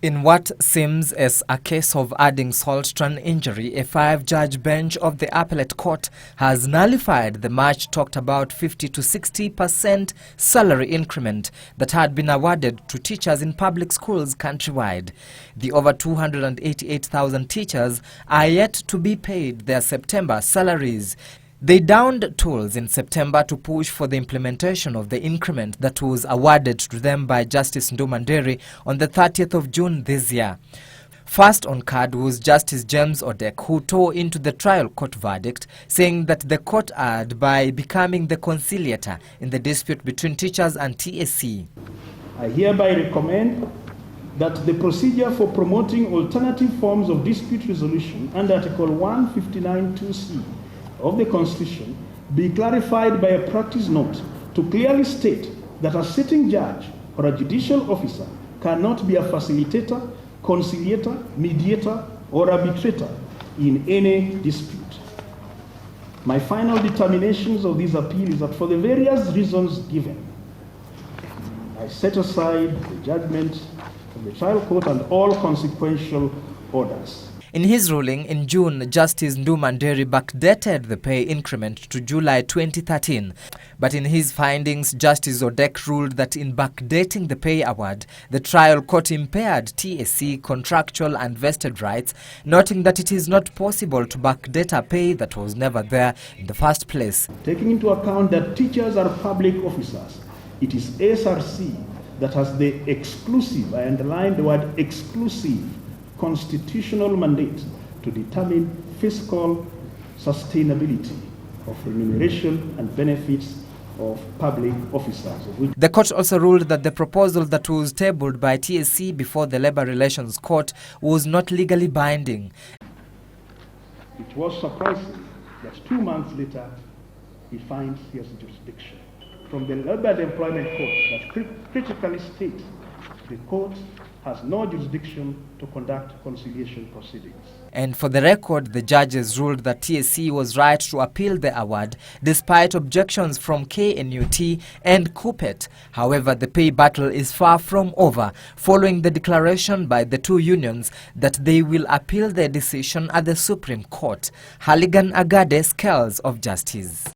In what seems as a case of adding salt to an injury, a 5-judge bench of the appellate court has nullified the much talked about 50 to 60% salary increment that had been awarded to teachers in public schools countrywide. The over 288,000 teachers are yet to be paid their September salaries. They downed tools in September to push for the implementation of the increment that was awarded to them by Justice Ndumanderi on the 30th of June this year. First on card was Justice James Odek, who tore into the trial court verdict, saying that the court erred by becoming the conciliator in the dispute between teachers and TSC. I hereby recommend that the procedure for promoting alternative forms of dispute resolution under Article 159(2)(c) of the Constitution be clarified by a practice note to clearly state that a sitting judge or a judicial officer cannot be a facilitator, conciliator, mediator, or arbitrator in any dispute. My final determinations of this appeal is that for the various reasons given, I set aside the judgment of the trial court and all consequential orders. In his ruling in June, Justice Ndumanderi backdated the pay increment to July 2013. But in his findings, Justice Odek ruled that in backdating the pay award, the trial court impaired TSC contractual and vested rights, noting that it is not possible to backdate a pay that was never there in the first place. Taking into account that teachers are public officers, it is SRC that has the exclusive, I underline the word exclusive, constitutional mandate to determine fiscal sustainability of remuneration and benefits of public officers. The court also ruled that the proposal that was tabled by TSC before the Labour Relations Court was not legally binding. It was surprising that 2 months later he finds he has jurisdiction from the Labour and Employment Court that critically states the court has no jurisdiction to conduct conciliation proceedings. And for the record, the judges ruled that TSC was right to appeal the award despite objections from KNUT and KUPPET. However, the pay battle is far from over, following the declaration by the two unions that they will appeal their decision at the Supreme Court. Halligan Agade, Scales of Justice.